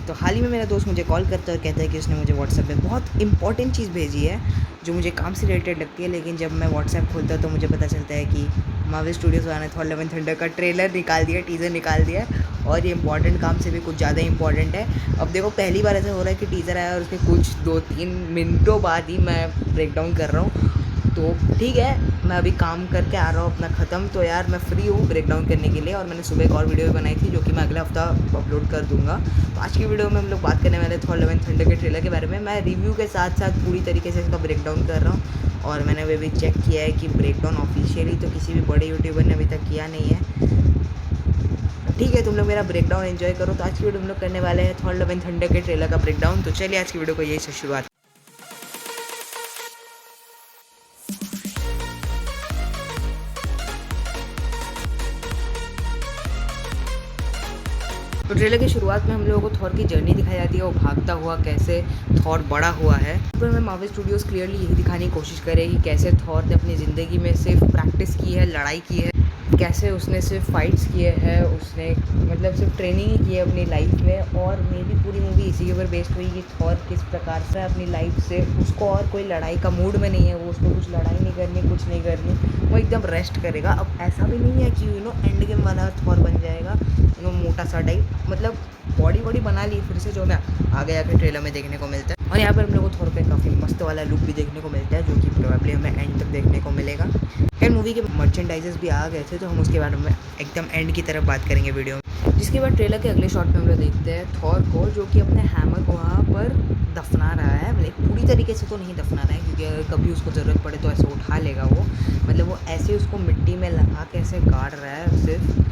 तो हाल ही में मेरा दोस्त मुझे कॉल करता है और कहता है कि उसने मुझे व्हाट्सएप पे बहुत इंपॉर्टेंट चीज़ भेजी है जो मुझे काम से रिलेटेड लगती है। लेकिन जब मैं व्हाट्सएप खोलता हूँ तो मुझे पता चलता है कि मार्वल स्टूडियोज़ वाला ने थॉर लव एंड थंडर का ट्रेलर निकाल दिया, टीज़र निकाल दिया और ये इंपॉर्टेंट काम से भी कुछ ज़्यादा इंपॉर्टेंट है। अब देखो पहली बार ऐसा हो रहा है कि टीज़र आया और उसके कुछ 2-3 मिनटों बाद ही मैं ब्रेक डाउन कर रहा हूँ। तो ठीक है, मैं अभी काम करके आ रहा हूँ अपना ख़त्म, तो यार मैं फ्री हूँ ब्रेक डाउन करने के लिए। और मैंने सुबह एक और वीडियो बनाई थी जो कि मैं अगला हफ्ता अपलोड कर दूँगा। तो आज की वीडियो में हम लोग बात करने वाले थॉर लव एंड थंडर के ट्रेलर के बारे में। मैं रिव्यू के साथ साथ पूरी तरीके से इसका ब्रेक डाउन कर रहा हूँ और मैंने अभी भी चेक किया है कि ब्रेक डाउन ऑफिशियली तो किसी भी बड़े यूट्यूबर ने अभी तक किया नहीं है। ठीक है, तुम लोग मेरा ब्रेक डाउन एंजॉय करो। तो आज की वीडियो हम लोग करने वाले हैं थॉर लव एंड थंडर के ट्रेलर का ब्रेक डाउन। तो चलिए आज की वीडियो को यही से शुरुआत। तो ट्रेलर की शुरुआत में हम लोगों को थॉर की जर्नी दिखाई जाती है, वो भागता हुआ कैसे थॉर बड़ा हुआ है। तो हमें मार्वल स्टूडियोज़ क्लियरली यही दिखाने की कोशिश करे कि कैसे थॉर ने अपनी ज़िंदगी में सिर्फ प्रैक्टिस की है, लड़ाई की है, कैसे उसने सिर्फ फाइट्स किए हैं, उसने मतलब सिर्फ ट्रेनिंग ही की है अपनी लाइफ में। और मेरी पूरी मूवी इसी के ऊपर बेस्ड हुई कि थॉर किस प्रकार से अपनी लाइफ से, उसको और कोई लड़ाई का मूड में नहीं है, वो उसको कुछ लड़ाई नहीं करनी, कुछ नहीं करनी, वो एकदम रेस्ट करेगा। अब ऐसा भी नहीं है कि एंड गेम वाला थॉर बन जाएगा मोटा सा टाइप, मतलब बॉडी वॉडी बना ली फिर से, जो हमें आगे आके ट्रेलर में देखने को मिलता है। और यहाँ पर हम लोग को थोड़ा पे काफ़ी मस्त वाला लुक भी देखने को मिलता है जो कि प्रोबेबली हमें एंड तक देखने को मिलेगा। खैर मूवी के मर्चेंडाइजेस भी आ गए थे तो हम उसके बारे में एकदम एंड की तरफ बात करेंगे वीडियो में। जिसके बाद ट्रेलर के अगले शॉट में हम लोग देखते हैं थॉर को जो कि अपने हैमर को वहाँ पर दफना रहा है। मतलब पूरी तरीके से तो नहीं दफना रहा है क्योंकि अगर कभी उसको ज़रूरत पड़े तो ऐसे उठा लेगा वो, मतलब वो ऐसे उसको मिट्टी में लगा के ऐसे गाड़ रहा है, सिर्फ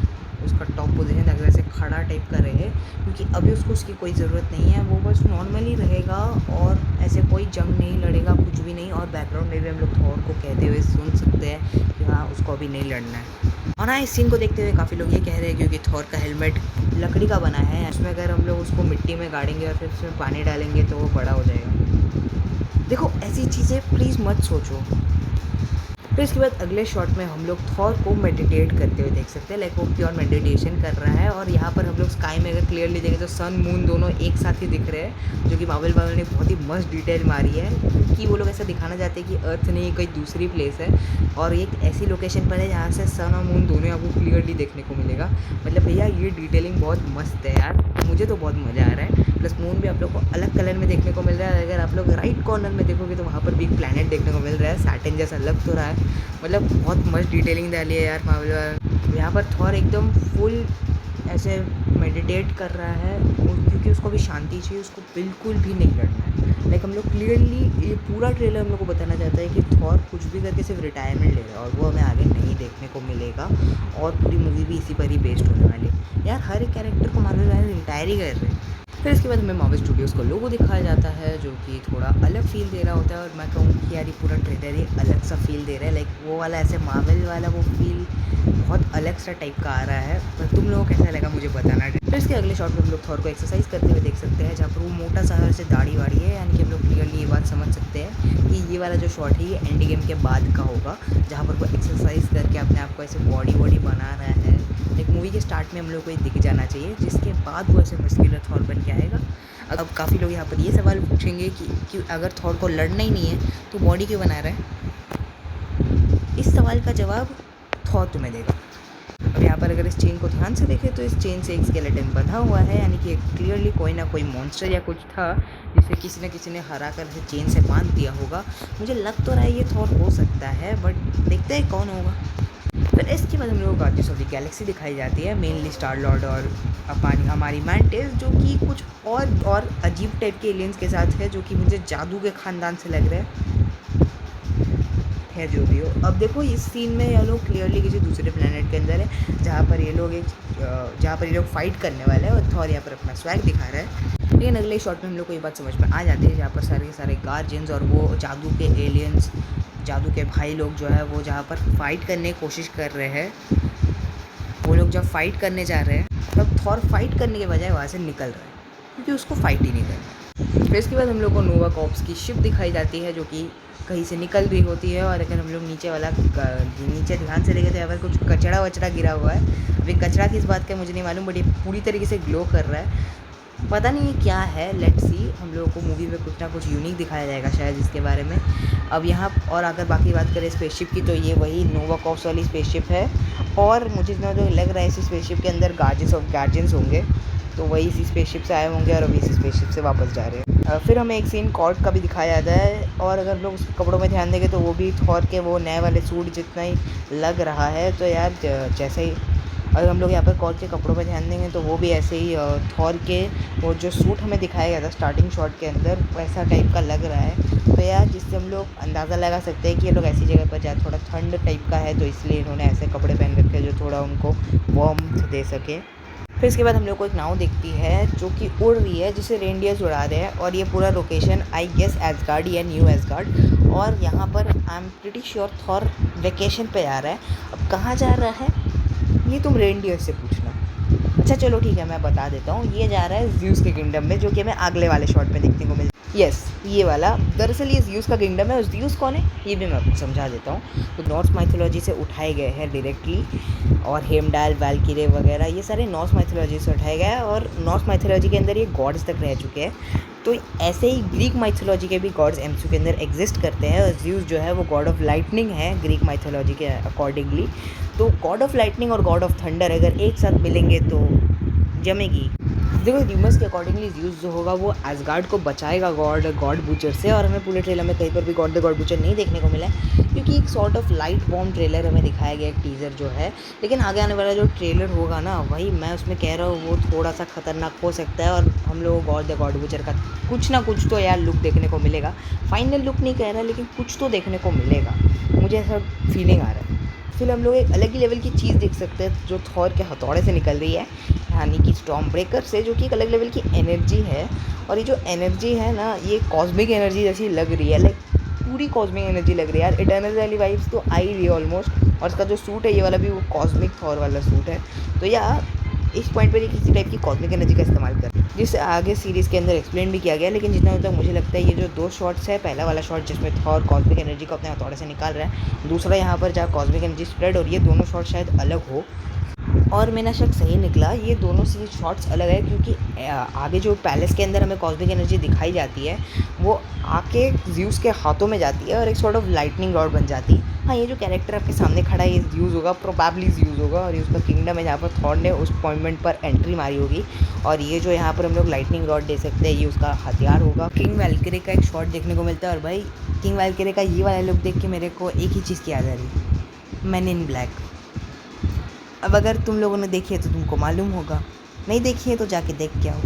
उसका टॉप पोजीशन अगर ऐसे खड़ा टाइप का रहे, क्योंकि अभी उसको उसकी कोई ज़रूरत नहीं है। वो बस नॉर्मली रहेगा और ऐसे कोई जंग नहीं लड़ेगा, कुछ भी नहीं। और बैकग्राउंड में भी हम लोग थॉर को कहते हुए सुन सकते हैं कि हाँ उसको अभी नहीं लड़ना है। और हाँ, इस सीन को देखते हुए काफ़ी लोग ये कह रहे हैं क्योंकि थॉर का हेलमेट लकड़ी का बना है, उसमें अगर हम लोग उसको मिट्टी में गाड़ेंगे और फिर उसमें पानी डालेंगे तो वो बड़ा हो जाएगा। देखो ऐसी चीज़ें प्लीज़ मत सोचो। फिर इसके बाद अगले शॉट में हम लोग थॉर को मेडिटेट करते हुए देख सकते हैं, लाइक वो प्योर मेडिटेशन कर रहा है। और यहाँ पर हम लोग स्काई में अगर क्लियरली देखें तो सन मून दोनों एक साथ ही दिख रहे हैं, जो कि मार्वल वालों ने बहुत ही मस्त डिटेल मारी है कि वो लोग ऐसा दिखाना चाहते हैं कि अर्थ नहीं कोई दूसरी प्लेस है और एक ऐसी लोकेशन पर है जहाँ से सन और मून दोनों आपको क्लियरली देखने को मिलेगा। मतलब भैया ये डिटेलिंग बहुत मस्त है यार, मुझे तो बहुत मज़ा आ रहा है। प्लस मून भी आप लोग को अलग कलर में देखने को मिल रहा है। अगर आप लोग राइट कॉर्नर में देखोगे तो वहाँ पर भी एक प्लैनेट देखने को मिल रहा है, सैटर्न जैसा लग तो रहा है। मतलब बहुत मस्त डिटेलिंग डाली है यार मार्वल। यहाँ पर थॉर एकदम फुल ऐसे मेडिटेट कर रहा है क्योंकि उसको भी शांति चाहिए, उसको बिल्कुल भी नहीं लड़ना है। लाइक हम लोग क्लियरली ये पूरा ट्रेलर हम लोग को बताना चाहता है कि थॉर कुछ भी करके सिर्फ रिटायरमेंट ले रहा है और वो हमें आगे नहीं देखने को मिलेगा। और पूरी मूवी भी इसी पर ही बेस्ड होने वाली है यार। हर एक कैरेक्टर को मार्वल वाले रिटायर ही कर रहे हैं। फिर इसके बाद हमें मार्वल स्टूडियोज़ का लोगो दिखाया जाता है जो कि थोड़ा अलग फील दे रहा होता है। और मैं कहूँ कि यार ये पूरा ट्रेलर ही अलग सा फील दे रहा है, लाइक वो वाला ऐसे मार्वल वाला वो फील बहुत अलग सा टाइप का आ रहा है। पर तुम लोगों को कैसा लगा मुझे बताना। फिर इसके अगले शॉट में हम लोग थॉर को एक्सरसाइज करते हुए देख सकते हैं जहाँ पर वो मोटा सा ऐसे दाढ़ी वाड़ी है, यानी कि हम लोग क्लियरली ये बात समझ सकते हैं कि ये वाला जो शॉट है ये एंड गेम के बाद का होगा, जहाँ पर वो एक्सरसाइज करके अपने आप को ऐसे बॉडी वॉडी बना रहा है। एक मूवी के स्टार्ट में हम लोग को ये दिख जाना चाहिए, जिसके बाद वो ऐसे मस्कुलर थॉर बन के आएगा। अब काफ़ी लोग यहाँ पर ये सवाल पूछेंगे कि अगर थॉर को लड़ना ही नहीं है तो बॉडी क्यों बना रहा है। इस सवाल का जवाब थॉर तुम्हें देगा। अब यहाँ पर अगर इस चेन को ध्यान से देखें तो इस चेन से एक स्केलेटन बंधा हुआ है, यानी कि क्लियरली कोई ना कोई मॉन्स्टर या कुछ था जिसे किसी ने हरा कर इसे चेन से बांध दिया होगा। मुझे लग तो रहा है ये थॉर हो सकता है, बट देखते हैं कौन होगा। फिर इसके बाद हम लोग को गार्डियंस ऑफ द गैलेक्सी दिखाई जाती है, मेनली स्टार लॉर्ड और हमारी मैंटिस, जो कि कुछ और अजीब टाइप के एलियंस के साथ है जो कि मुझे जादू के ख़ानदान से लग रहा है जो भी हो। अब देखो इस सीन में ये लोग क्लियरली किसी दूसरे प्लेनेट के अंदर है जहाँ पर ये लोग फाइट करने वाले हैं और थॉर यहाँ पर अपना स्वैग दिखा रहा है। लेकिन अगले शॉट में हम लोग को ये बात समझ में आ जाती है जहाँ पर सारे के सारे गार्जियंस और वो जादू के एलियंस, जादू के भाई लोग जो है वो जहाँ पर फाइट करने की कोशिश कर रहे हैं, वो लोग जब फाइट करने जा रहे हैं तब थॉर फाइट करने के बजाय वहाँ से निकल रहा है क्योंकि उसको फाइट ही नहीं करना। फिर इसके बाद हम लोग को नोवा कॉर्प्स की शिप दिखाई जाती है जो कि कहीं से निकल रही होती है। और अगर हम लोग नीचे ध्यान से देखें तो यहाँ पर कुछ कचड़ा वचड़ा गिरा हुआ है। अभी कचड़ा किस बात का मुझे नहीं मालूम, बट ये पूरी तरीके से ग्लो कर रहा है। पता नहीं ये क्या है, लेट्स सी। हम लोगों को मूवी में कुछ ना कुछ यूनिक दिखाया जाएगा शायद इसके बारे में। अब यहाँ और अगर बाकी बात करें स्पेसशिप की, तो ये वही नोवा कॉर्प्स वाली स्पेसशिप है, और मुझे इतना जो लग रहा है इसी स्पेसशिप के अंदर गार्जियंस होंगे, तो वही इसी स्पेसशिप से आए होंगे और अभी इसी स्पेसशिप से वापस जा रहे हैं। फिर हमें एक सीन कॉर्ड का भी दिखाया जाता है, और अगर लोग उसके कपड़ों में ध्यान देंगे तो वो भी थॉर के वो नए वाले सूट जितना ही लग रहा है। तो यार जैसे ही अगर हम लोग यहाँ पर कॉर्ड के कपड़ों में ध्यान देंगे तो वो भी ऐसे ही थॉर के वो जो सूट हमें दिखाया गया था स्टार्टिंग शॉट के अंदर, वैसा टाइप का लग रहा है। तो यार जिससे हम लोग अंदाज़ा लगा सकते हैं कि ये लोग ऐसी जगह पर जाए, थोड़ा ठंड टाइप का है, तो इसलिए इन्होंने ऐसे कपड़े पहन रखे हैं जो थोड़ा उनको वार्मथ दे सके। फिर इसके बाद हम लोग को एक नाव दिखती है जो कि उड़ रही है, जिसे रेनडियर्स उड़ा रहे हैं, और ये पूरा लोकेशन आई गेस एसगार्ड या न्यू एसगार्ड, और यहाँ पर I am pretty sure Thor vacation पे जा रहा है। अब कहाँ जा रहा है ये तुम रेनडियर्स से पूछना। अच्छा चलो ठीक है, मैं बता देता हूँ। ये जा रहा है ज़्यूस के किंगडम में, जो कि हमें अगले वाले शॉट में देखने को मिलता है। यस, ये वाला दरअसल ये ज़्यूस का किंगडम है। और ज़्यूस कौन है ये भी मैं आपको समझा देता हूँ। तो नॉर्स माइथोलॉजी से उठाए गए हैं डायरेक्टली, और हेमडाल, वैल्किरे वगैरह ये सारे नॉर्स माइथोलॉजी से उठाए गए हैं, और नॉर्स माइथोलॉजी के अंदर ये गॉड्स तक रह चुके हैं। तो ऐसे ही ग्रीक माइथोलॉजी के भी गॉड्स एमसीयू के अंदर एग्जिस्ट करते हैं, और ज़्यूस जो है वो गॉड ऑफ लाइटनिंग है ग्रीक माइथोलॉजी के अकॉर्डिंगली। तो गॉड ऑफ लाइटनिंग और गॉड ऑफ थंडर अगर एक साथ मिलेंगे तो जमेगी। देखो र्यूमर्स के अकॉर्डिंगली ज़्यूस जो होगा वो एसगार्ड को बचाएगा गॉड बूचर से, और हमें पूरे ट्रेलर में कहीं पर भी गॉड द गॉड बूचर नहीं देखने को मिला है, क्योंकि एक sort of light bomb trailer हमें दिखाया गया, एक टीज़र जो है। लेकिन आगे आने वाला जो ट्रेलर होगा ना, वही मैं उसमें कह रहा हूँ वो थोड़ा सा खतरनाक हो सकता है, और हम लोग गॉड द गॉड बूचर का कुछ ना कुछ तो यार लुक देखने को मिलेगा। फाइनल लुक नहीं कह रहा, लेकिन कुछ तो देखने को मिलेगा, मुझे ऐसा फीलिंग आ रहा है। फिर हम लोग एक अलग ही लेवल की चीज़ देख सकते हैं जो थॉर के हथौड़े से निकल रही है, यानी कि स्टॉर्म ब्रेकर से, जो कि एक अलग लेवल की एनर्जी है। और ये जो एनर्जी है ना, ये कॉस्मिक एनर्जी जैसी लग रही है, लाइक पूरी कॉस्मिक एनर्जी लग रही है यार। इटर्नल वाली वाइब्स तो आई रही है ऑलमोस्ट, और इसका जो सूट है ये वाला भी वो कॉस्मिक थॉर वाला सूट है। तो यार इस पॉइंट पर ये किसी टाइप की कॉस्मिक एनर्जी का इस्तेमाल कर, जिसे आगे सीरीज़ के अंदर एक्सप्लेन भी किया गया। लेकिन जितना तक मुझे लगता है ये जो दो शॉट्स है, पहला वाला शॉट जिसमें थॉर कॉस्मिक एनर्जी को अपने हथौड़े से निकाल रहा है, दूसरा यहाँ पर जहाँ कॉस्मिक एनर्जी स्प्रेड हो रही है, दोनों शॉट शायद अलग हो। और मेरा शक सही निकला, ये दोनों शॉट्स अलग है, क्योंकि आगे जो पैलेस के अंदर हमें कॉस्मिक एनर्जी दिखाई जाती है वो आके ज़्यूस के हाथों में जाती है और एक सॉर्ट ऑफ लाइटनिंग रॉड बन जाती है। हाँ, ये जो कैरेक्टर आपके सामने खड़ा है ये ज़्यूस होगा, प्रोबेबली ज़्यूस होगा, और ये उसका किंगडम है जहाँ पर थॉर ने उस पॉइंट पर एंट्री मारी होगी। और ये जो यहाँ पर हम लोग लाइटनिंग रॉड दे सकते हैं, ये उसका हथियार होगा। किंग वैल्किरी का एक शॉट देखने को मिलता है, और भाई किंग वैल्किरी का ये वाला लुक देख के मेरे को एक ही चीज़ की याद आ रही, मैन इन ब्लैक। अब अगर तुम लोगों ने देखी है तो तुमको मालूम होगा, नहीं देखी है तो जाके देख के आओ,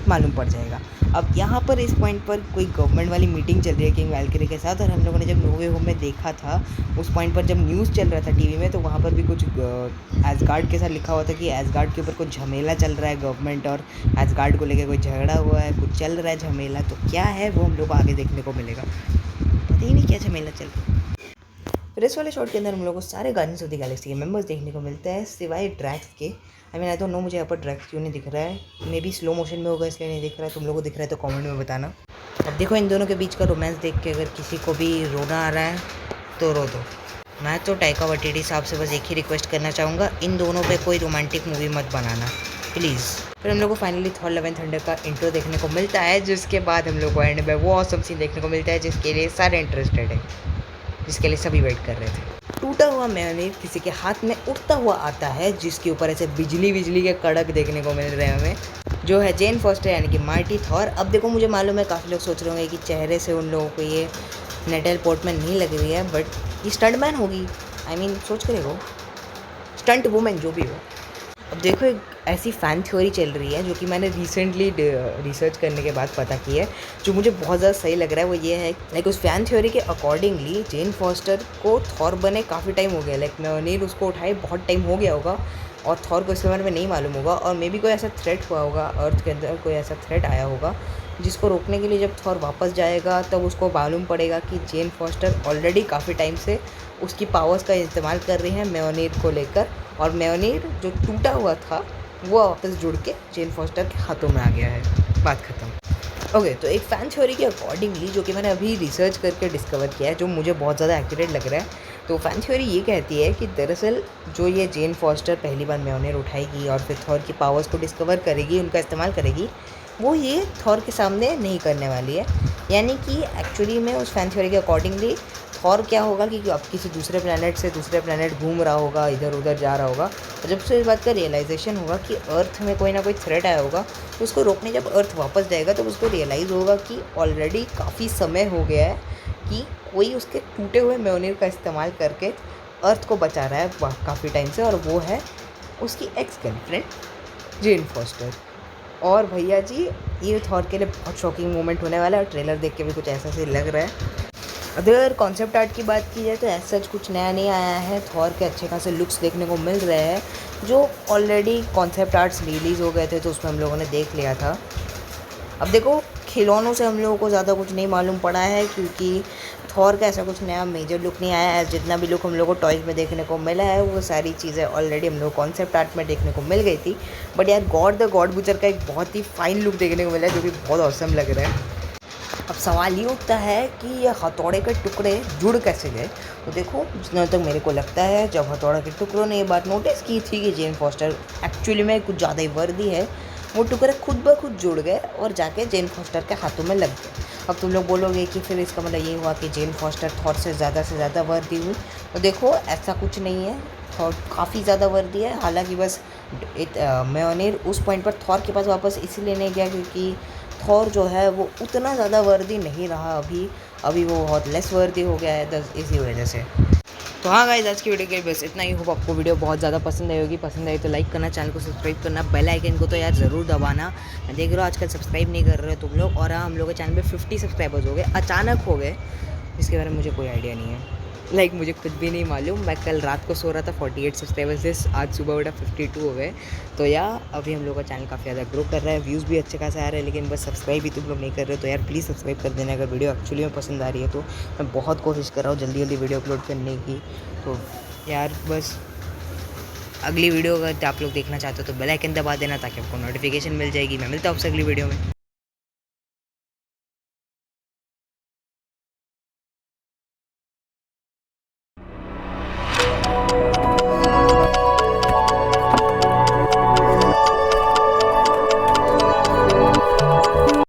मालूम पड़ जाएगा। अब यहाँ पर इस पॉइंट पर कोई गवर्नमेंट वाली मीटिंग चल रही है किंग वैल्किरी के साथ, और हम लोगों ने जब नो वे होम में देखा था उस पॉइंट पर जब न्यूज़ चल रहा था टीवी में, तो वहाँ पर भी कुछ एसगार्ड के साथ लिखा हुआ था कि एसगार्ड के ऊपर कुछ झमेला चल रहा है, गवर्नमेंट और एसगार्ड को लेकर कोई झगड़ा हुआ है, कुछ चल रहा है झमेला। तो क्या है वो हम लोग को आगे देखने को मिलेगा, पता ही नहीं क्या झमेला चल रहा है। फिर इस वाले शॉट के अंदर हम लोग को सारे गार्डियंस ऑफ द गैलेक्सी के मेंबर्स देखने को मिलते हैं, सिवाय ड्रैक्स के। I mean I don't know मुझे यहाँ पर ड्रैक्स क्यों नहीं दिख रहा है, मे बी स्लो मोशन में होगा इसलिए नहीं दिख रहा है। तुम लोगों को दिख रहा है तो कमेंट में बताना। अब देखो इन दोनों के बीच का रोमांस देख के अगर किसी को भी रोना आ रहा है तो रो दो। मैं तो टाइका वाइटिटी साहब से बस एक ही रिक्वेस्ट करना चाहूँगा, इन दोनों पे कोई रोमांटिक मूवी मत बनाना प्लीज़। फिर हम लोग को finally Thor love and thunder का इंट्रो देखने को मिलता है, जिसके बाद हम लोग को एंड में वो ऑसम सीन देखने को मिलता है जिसके लिए सारे इंटरेस्टेड है, जिसके लिए सभी वेट कर रहे थे। टूटा हुआ मेयोनीज किसी के हाथ में उड़ता हुआ आता है, जिसके ऊपर ऐसे बिजली के कड़क देखने को मिल रहे हैं हमें, जो है जेन फॉस्टर यानी कि मार्टी थॉर। अब देखो मुझे मालूम है काफ़ी लोग सोच रहे होंगे कि चेहरे से उन लोगों को ये नेटल पोर्टमैन नहीं लग रही है, बट ये स्टंटमैन होगी। आई मीन सोच कर देखो, स्टंट वुमेन जो भी हो। अब देखो एक ऐसी फ़ैन थ्योरी चल रही है जो कि मैंने रिसेंटली रिसर्च करने के बाद पता की है, जो मुझे बहुत ज़्यादा सही लग रहा है। वो ये है लाइक उस फ़ैन थ्योरी के अकॉर्डिंगली जेन फॉस्टर को थॉर बने काफ़ी टाइम हो गया, लाइक म्योनीर उसको उठाए बहुत टाइम हो गया होगा, और थॉर को इसके बारे में नहीं मालूम होगा, और मे बी कोई ऐसा थ्रेट हुआ होगा अर्थ के अंदर, कोई ऐसा थ्रेट आया होगा जिसको रोकने के लिए जब थॉर वापस जाएगा तब उसको मालूम पड़ेगा कि जेन फॉस्टर ऑलरेडी काफ़ी टाइम से उसकी पावर्स का इस्तेमाल कर रही हैं म्योनीर को लेकर, और म्योनीर जो टूटा हुआ था वो वापस जुड़ के जेन फॉस्टर के हाथों में आ गया है। बात ख़त्म। ओके, तो एक फ़ैन थ्योरी के अकॉर्डिंगली जो कि मैंने अभी रिसर्च करके डिस्कवर किया है, जो मुझे बहुत ज़्यादा एक्यूरेट लग रहा है, तो फ़ैन थ्योरी ये कहती है कि दरअसल जो ये जेन फॉस्टर पहली बार म्योनीर उठाएगी और फिर थॉर की पावर्स को डिस्कवर करेगी, उनका इस्तेमाल करेगी, वो ये थॉर के सामने नहीं करने वाली है। यानी कि एक्चुअली में उस फैन थ्योरी के अकॉर्डिंगली थॉर क्या होगा कि अब किसी दूसरे प्लैनेट से दूसरे प्लैनेट घूम रहा होगा, इधर उधर जा रहा होगा, और जब से इस बात का रियलाइजेशन होगा कि अर्थ में कोई ना कोई थ्रेट आया होगा, तो उसको रोकने जब अर्थ वापस जाएगा तो उसको रियलाइज़ होगा कि ऑलरेडी काफ़ी समय हो गया है कि कोई उसके टूटे हुए म्योनिर का इस्तेमाल करके अर्थ को बचा रहा है काफ़ी टाइम से, और वो है उसकी एक्स गर्लफ्रेंड जेन फॉस्टर। और भैया जी ये थॉर के लिए बहुत शॉकिंग मोमेंट होने वाला है, और ट्रेलर देख के भी कुछ ऐसा से लग रहा है। अगर कॉन्सेप्ट आर्ट की बात की जाए तो ऐसा कुछ नया नहीं आया है। थॉर के अच्छे खासे लुक्स देखने को मिल रहे हैं जो ऑलरेडी कॉन्सेप्ट आर्ट्स रिलीज़ हो गए थे तो उसमें हम लोगों ने देख लिया था। अब देखो खिलौनों से हम लोगों को ज़्यादा कुछ नहीं मालूम पड़ा है, क्योंकि थॉर का ऐसा कुछ नया मेजर लुक नहीं आया है। जितना भी लुक हम लोग को टॉयज़ में देखने को मिला है वो सारी चीज़ें ऑलरेडी हम लोग कॉन्सेप्ट आर्ट में देखने को मिल गई थी। बट यार गॉड द गॉड बुचर का एक बहुत ही फाइन लुक देखने को मिला है जो कि बहुत ऑसम लग रहा है। अब सवाल ये उठता है कि ये हथौड़े के टुकड़े जुड़ कैसे गए। तो देखो जितना तक मेरे को लगता है, जब हथौड़ा के टुकड़ों ने ये बात नोटिस की थी कि जेन फॉस्टर एक्चुअली में कुछ ज़्यादा ही वर्दी है, वो टुकड़े खुद ब खुद जुड़ गए और जाके जेन फॉस्टर के हाथों में लग गए। अब तुम लोग बोलोगे कि फिर इसका मतलब ये हुआ कि जेन फॉस्टर थॉर से ज़्यादा वर्दी हुई। तो देखो ऐसा कुछ नहीं है, थॉर काफ़ी ज़्यादा वर्दी है। हालांकि बस म्योनिर उस पॉइंट पर थॉर के पास वापस इसीलिए नहीं गया क्योंकि थॉर जो है वो उतना ज़्यादा वर्दी नहीं रहा अभी वो बहुत लेस वर्दी हो गया है इसी वजह से। तो हाँ गाइस आज की वीडियो के बस इतना ही। होप आपको वीडियो बहुत ज़्यादा पसंद आई होगी। पसंद आई तो लाइक करना, चैनल को सब्सक्राइब करना, बेल आइकन को तो यार ज़रूर दबाना। मैं देख रहा हूँ आजकल सब्सक्राइब नहीं कर रहे हो तुम लोग, और हाँ हम लोग के चैनल पे 50 सब्सक्राइबर्स हो गए, अचानक हो गए, जिसके बारे में मुझे कोई आइडिया नहीं है। मुझे खुद भी नहीं मालूम। मैं कल रात को सो रहा था 48 सब्सक्राइबर्स थे, आज सुबह उठा 52 हो गए। तो यार अभी हम लोग का चैनल काफ़ी ज़्यादा ग्रो कर रहा है, व्यूज़ भी अच्छे खासे आ रहे हैं, लेकिन बस सब्सक्राइब भी तुम लोग नहीं कर रहे हो। तो यार प्लीज़ सब्सक्राइब कर देना अगर वीडियो एक्चुअली में पसंद आ रही है। तो मैं बहुत कोशिश कर रहा हूँ जल्दी जल्दी वीडियो अपलोड करने की। तो यार बस अगली वीडियो अगर आप लोग देखना चाहते हो तो बेल आइकन दबा देना ताकि आपको नोटिफिकेशन मिल जाएगी। मैं मिलता हूँ आपसे अगली वीडियो में।